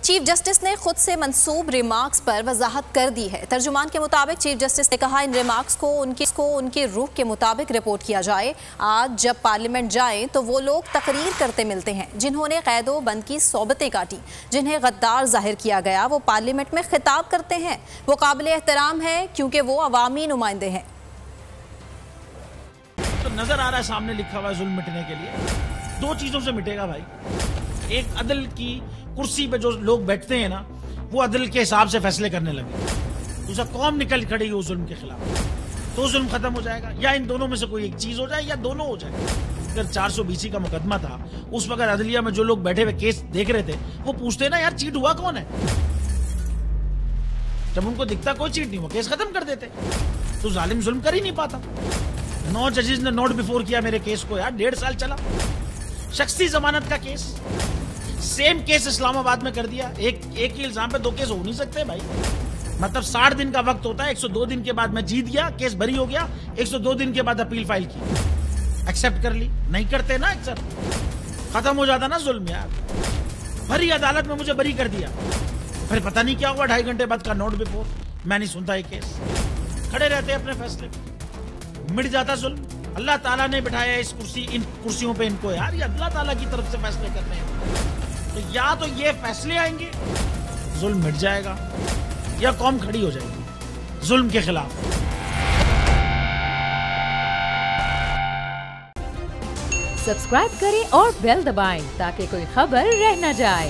Chief justice ने खुद से मंसूब रिमार्क्स पर वजाहत कर दी है। तर्जुमान के मुताबिक चीफ जस्टिस ने कहा, इन रिमार्क्स को उनके रूह के मुताबिक रिपोर्ट किया जाए। आज जब पार्लियामेंट जाए तो वो लोग तकरीर करते मिलते हैं जिन्होंने कैदो बंद की सोबतें काटी, जिन्हें गद्दार जाहिर किया गया, वो पार्लियामेंट में खिताब करते हैं। वो काबिल एहतराम है क्योंकि वो अवामी नुमाइंदे हैं। तो नजर आ रहा है सामने लिखा हुआ है जुल्म मिटने के लिए दो चीजों से मिटेगा भाई। एक, अदल की कुर्सी पे जो लोग बैठते हैं ना, वो अदल के हिसाब से फैसले करने लगे। दूसरा, कौम निकल खड़ेगी उस जुल्म के खिलाफ, तो जुल्म खत्म हो जाएगा। या इन दोनों में से कोई एक चीज हो जाए या दोनों हो जाए। अगर 420 का मुकदमा था, उस वक्त अदलिया में जो लोग बैठे हुए केस देख रहे थे, वो पूछते ना, यार चीट हुआ कौन है। जब उनको दिखता कोई चीट नहीं हुआ, केस खत्म कर देते। तो जालिम जुल्म कर ही नहीं पाता। 9 जजेस ने नोट बिफोर किया मेरे केस को, यार 1.5 साल चला। शख्सी जमानत का केस, सेम केस इस्लामाबाद में कर दिया। एक ही इल्जाम पे 2 केस हो नहीं सकते भाई। मतलब 60 दिन का वक्त होता है। 102 दिन के बाद मैं जीत गया, केस बरी हो गया। 102 दिन के बाद अपील फाइल की, एक्सेप्ट कर ली। नहीं करते ना एक्सेप्ट, खत्म हो जाता ना जुल्म यार। भरी अदालत में मुझे बरी कर दिया, फिर पता नहीं क्या हुआ, 2.5 घंटे बाद का नोट बिफोर। मैं नहीं सुनता ये केस, खड़े रहते अपने फैसले पे, मिट जाता जुल्म। अल्लाह ताला ने बिठाया इन कुर्सियों पे इनको यार, ये अल्लाह ताला की तरफ से फैसले करने हैं। तो या तो ये फैसले आएंगे, जुल्म मिट जाएगा, या कौम खड़ी हो जाएगी जुल्म के खिलाफ। सब्सक्राइब करें और बेल दबाएं ताकि कोई खबर रह न जाए।